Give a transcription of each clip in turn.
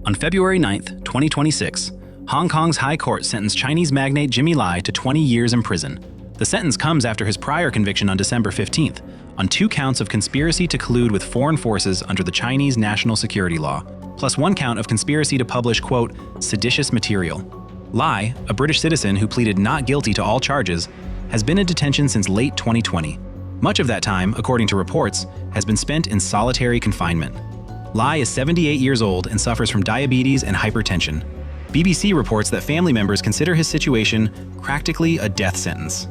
On February 9, 2026, Hong Kong's High Court sentenced Chinese magnate Jimmy Lai to 20 years in prison. The sentence comes after his prior conviction on December 15th on 2 counts of conspiracy to collude with foreign forces under the Chinese national security law, plus 1 count of conspiracy to publish, quote, seditious material. Lai, a British citizen who pleaded not guilty to all charges, has been in detention since late 2020. Much of that time, according to reports, has been spent in solitary confinement. Lai is 78 years old and suffers from diabetes and hypertension. BBC reports that family members consider his situation practically a death sentence.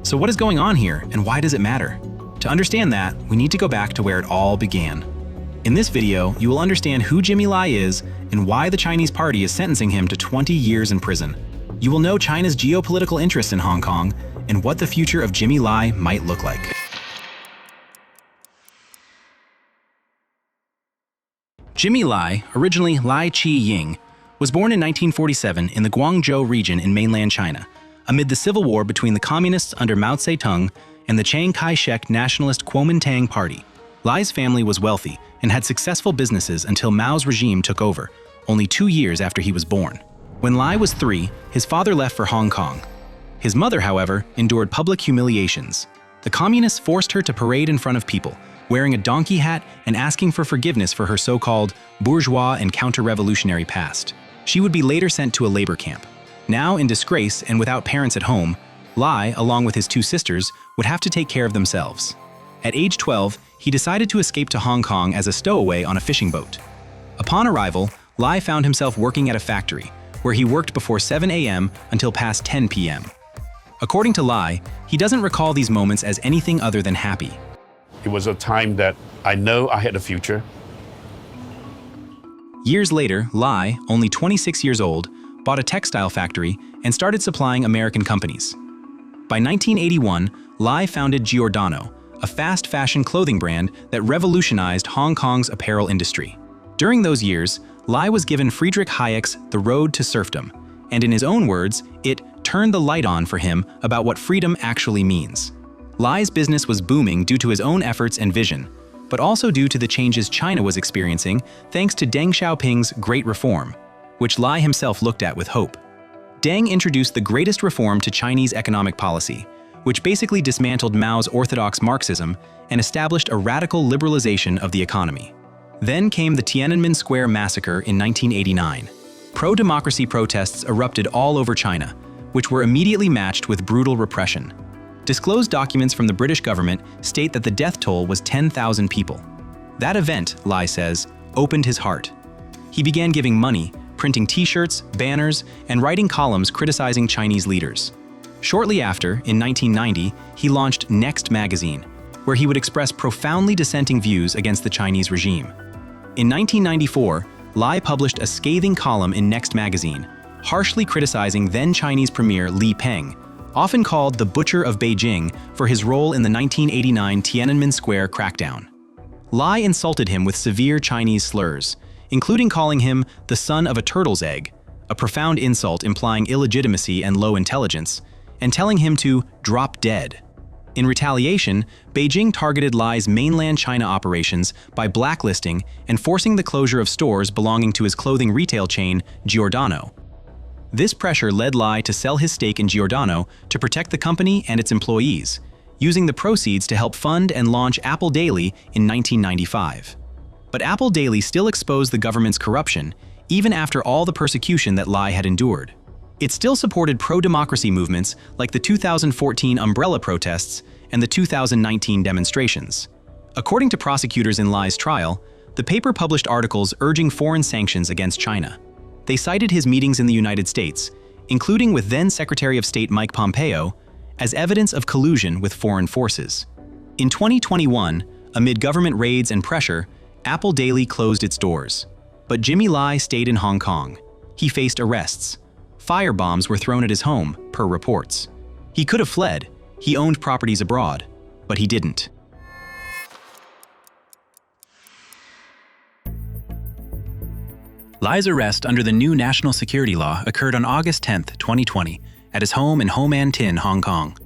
So what is going on here, and why does it matter? To understand that, we need to go back to where it all began. In this video, you will understand who Jimmy Lai is and why the Chinese party is sentencing him to 20 years in prison. You will know China's geopolitical interests in Hong Kong and what the future of Jimmy Lai might look like. Jimmy Lai, originally Lai Chi-ying, was born in 1947 in the Guangzhou region in mainland China, amid the civil war between the communists under Mao Zedong and the Chiang Kai-shek nationalist Kuomintang party. Lai's family was wealthy and had successful businesses until Mao's regime took over, only 2 years after he was born. When Lai was 3, his father left for Hong Kong. His mother, however, endured public humiliations. The communists forced her to parade in front of people, wearing a donkey hat and asking for forgiveness for her so-called bourgeois and counter-revolutionary past. She would be later sent to a labor camp. Now in disgrace and without parents at home, Lai, along with his 2 sisters, would have to take care of themselves. At age 12, he decided to escape to Hong Kong as a stowaway on a fishing boat. Upon arrival, Lai found himself working at a factory, where he worked before 7 a.m. until past 10 p.m. According to Lai, he doesn't recall these moments as anything other than happy. It was a time that I know I had a future. Years later, Lai, only 26 years old, bought a textile factory and started supplying American companies. By 1981, Lai founded Giordano, a fast fashion clothing brand that revolutionized Hong Kong's apparel industry. During those years, Lai was given Friedrich Hayek's The Road to Serfdom, and in his own words, it turned the light on for him about what freedom actually means. Lai's business was booming due to his own efforts and vision, but also due to the changes China was experiencing thanks to Deng Xiaoping's Great Reform, which Lai himself looked at with hope. Deng introduced the greatest reform to Chinese economic policy, which basically dismantled Mao's orthodox Marxism and established a radical liberalization of the economy. Then came the Tiananmen Square massacre in 1989. Pro-democracy protests erupted all over China, which were immediately matched with brutal repression. Disclosed documents from the British government state that the death toll was 10,000 people. That event, Lai says, opened his heart. He began giving money, printing t-shirts, banners, and writing columns criticizing Chinese leaders. Shortly after, in 1990, he launched Next magazine, where he would express profoundly dissenting views against the Chinese regime. In 1994, Lai published a scathing column in Next magazine, harshly criticizing then-Chinese Premier Li Peng, often called the Butcher of Beijing for his role in the 1989 Tiananmen Square crackdown. Lai insulted him with severe Chinese slurs, including calling him the son of a turtle's egg, a profound insult implying illegitimacy and low intelligence, and telling him to drop dead. In retaliation, Beijing targeted Lai's mainland China operations by blacklisting and forcing the closure of stores belonging to his clothing retail chain, Giordano. This pressure led Lai to sell his stake in Giordano to protect the company and its employees, using the proceeds to help fund and launch Apple Daily in 1995. But Apple Daily still exposed the government's corruption, even after all the persecution that Lai had endured. It still supported pro-democracy movements like the 2014 umbrella protests and the 2019 demonstrations. According to prosecutors in Lai's trial, the paper published articles urging foreign sanctions against China. They cited his meetings in the United States, including with then Secretary of State Mike Pompeo, as evidence of collusion with foreign forces. In 2021, amid government raids and pressure, Apple Daily closed its doors. But Jimmy Lai stayed in Hong Kong. He faced arrests. Firebombs were thrown at his home, per reports. He could have fled. He owned properties abroad, but he didn't. Lai's arrest under the new national security law occurred on August 10, 2020, at his home in Ho Man Tin, Hong Kong.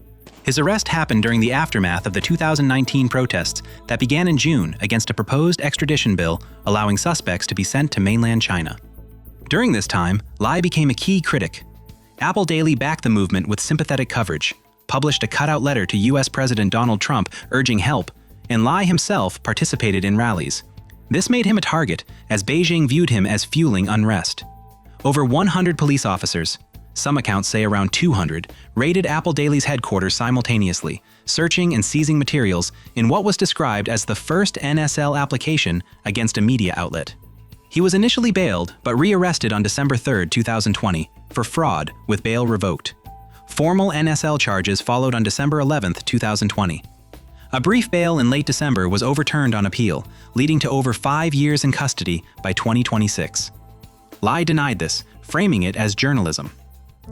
His arrest happened during the aftermath of the 2019 protests that began in June against a proposed extradition bill allowing suspects to be sent to mainland China. During this time, Lai became a key critic. Apple Daily backed the movement with sympathetic coverage, published a cutout letter to US President Donald Trump urging help, and Lai himself participated in rallies. This made him a target, as Beijing viewed him as fueling unrest. Over 100 police officers, some accounts say around 200, raided Apple Daily's headquarters simultaneously, searching and seizing materials in what was described as the first NSL application against a media outlet. He was initially bailed, but rearrested on December 3, 2020, for fraud with bail revoked. Formal NSL charges followed on December 11, 2020. A brief bail in late December was overturned on appeal, leading to over 5 years in custody by 2026. Lai denied this, framing it as journalism.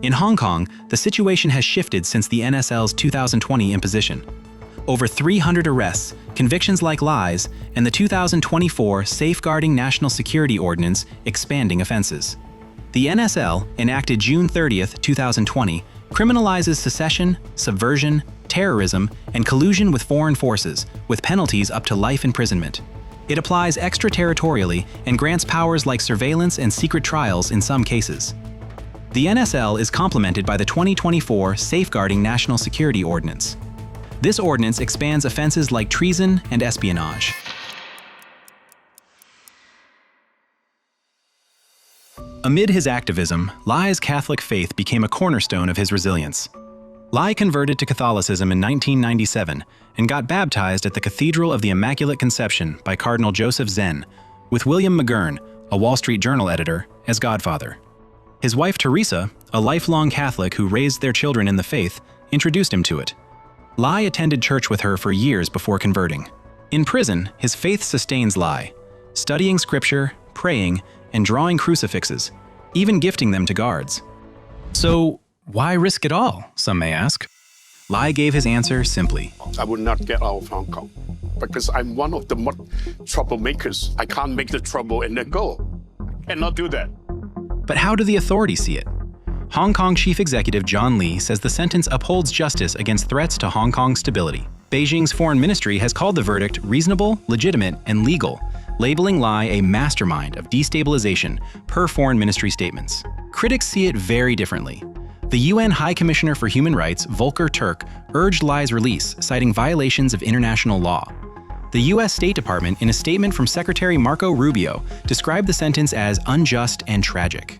In Hong Kong, the situation has shifted since the NSL's 2020 imposition. Over 300 arrests, convictions like Lai's, and the 2024 Safeguarding National Security Ordinance expanding offenses. The NSL, enacted June 30, 2020, criminalizes secession, subversion, terrorism, and collusion with foreign forces, with penalties up to life imprisonment. It applies extraterritorially and grants powers like surveillance and secret trials in some cases. The NSL is complemented by the 2024 Safeguarding National Security Ordinance. This ordinance expands offenses like treason and espionage. Amid his activism, Lai's Catholic faith became a cornerstone of his resilience. Lai converted to Catholicism in 1997 and got baptized at the Cathedral of the Immaculate Conception by Cardinal Joseph Zen, with William McGurn, a Wall Street Journal editor, as godfather. His wife Teresa, a lifelong Catholic who raised their children in the faith, introduced him to it. Lai attended church with her for years before converting. In prison, his faith sustains Lai, studying scripture, praying, and drawing crucifixes, even gifting them to guards. So, why risk it all, some may ask? Lai gave his answer simply. I would not get out of Hong Kong because I'm one of the troublemakers. I can't make the trouble and then go. I cannot do that. But how do the authorities see it? Hong Kong Chief Executive John Lee says the sentence upholds justice against threats to Hong Kong's stability. Beijing's foreign ministry has called the verdict reasonable, legitimate, and legal, labeling Lai a mastermind of destabilization per foreign ministry statements. Critics see it very differently. The UN High Commissioner for Human Rights, Volker Turk, urged Lai's release, citing violations of international law. The US State Department, in a statement from Secretary Marco Rubio, described the sentence as unjust and tragic.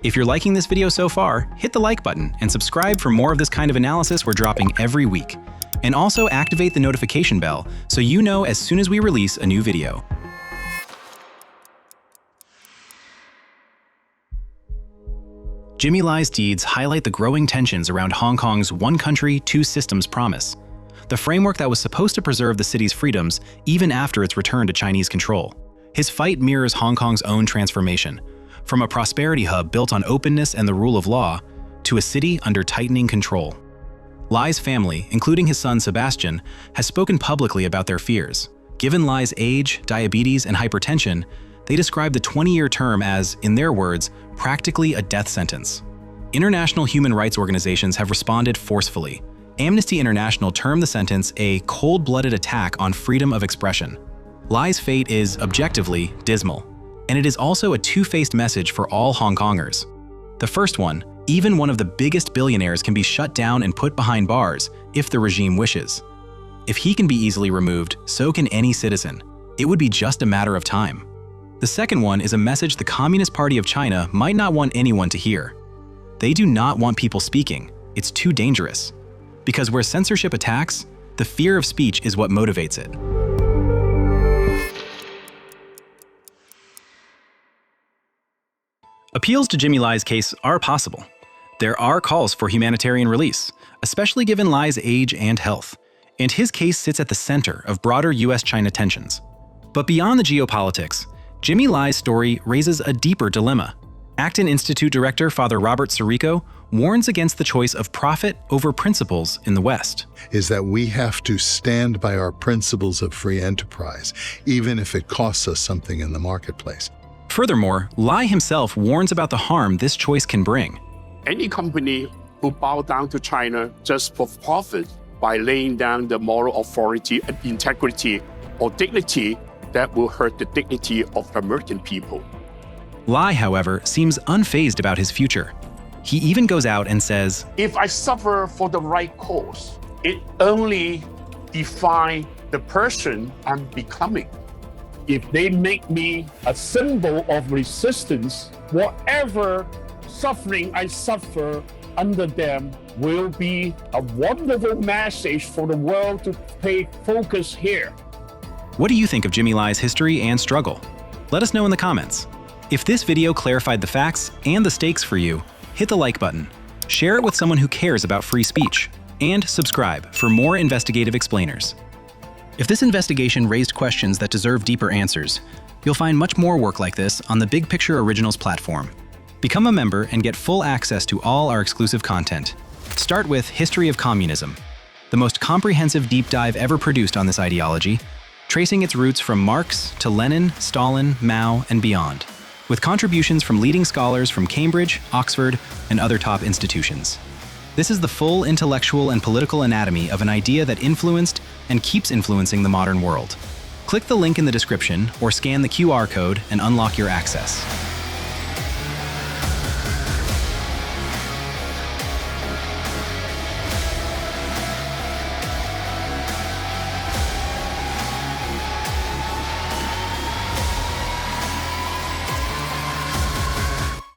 If you're liking this video so far, hit the like button and subscribe for more of this kind of analysis we're dropping every week. And also activate the notification bell so you know as soon as we release a new video. Jimmy Lai's deeds highlight the growing tensions around Hong Kong's one country, two systems promise, the framework that was supposed to preserve the city's freedoms even after its return to Chinese control. His fight mirrors Hong Kong's own transformation, from a prosperity hub built on openness and the rule of law, to a city under tightening control. Lai's family, including his son Sebastian, has spoken publicly about their fears. Given Lai's age, diabetes, and hypertension, they describe the 20-year term as, in their words, practically a death sentence. International human rights organizations have responded forcefully. Amnesty International termed the sentence a cold-blooded attack on freedom of expression. Lai's fate is, objectively, dismal, and it is also a two-faced message for all Hong Kongers. The first one, even one of the biggest billionaires can be shut down and put behind bars if the regime wishes. If he can be easily removed, so can any citizen. It would be just a matter of time. The second one is a message the Communist Party of China might not want anyone to hear. They do not want people speaking. It's too dangerous. Because where censorship attacks, the fear of speech is what motivates it. Appeals to Jimmy Lai's case are possible. There are calls for humanitarian release, especially given Lai's age and health, and his case sits at the center of broader US-China tensions. But beyond the geopolitics, Jimmy Lai's story raises a deeper dilemma. Acton Institute director Father Robert Sirico warns against the choice of profit over principles in the West. Is that we have to stand by our principles of free enterprise, even if it costs us something in the marketplace. Furthermore, Lai himself warns about the harm this choice can bring. Any company who bow down to China just for profit by laying down the moral authority and integrity or dignity, that will hurt the dignity of the American people. Lai, however, seems unfazed about his future. He even goes out and says, If I suffer for the right cause, it only defines the person I'm becoming. If they make me a symbol of resistance, whatever suffering I suffer under them will be a wonderful message for the world to pay focus here. What do you think of Jimmy Lai's history and struggle? Let us know in the comments. If this video clarified the facts and the stakes for you, hit the like button, share it with someone who cares about free speech, and subscribe for more investigative explainers. If this investigation raised questions that deserve deeper answers, you'll find much more work like this on the Big Picture Originals platform. Become a member and get full access to all our exclusive content. Start with History of Communism, the most comprehensive deep dive ever produced on this ideology, tracing its roots from Marx to Lenin, Stalin, Mao, and beyond, with contributions from leading scholars from Cambridge, Oxford, and other top institutions. This is the full intellectual and political anatomy of an idea that influenced and keeps influencing the modern world. Click the link in the description or scan the QR code and unlock your access.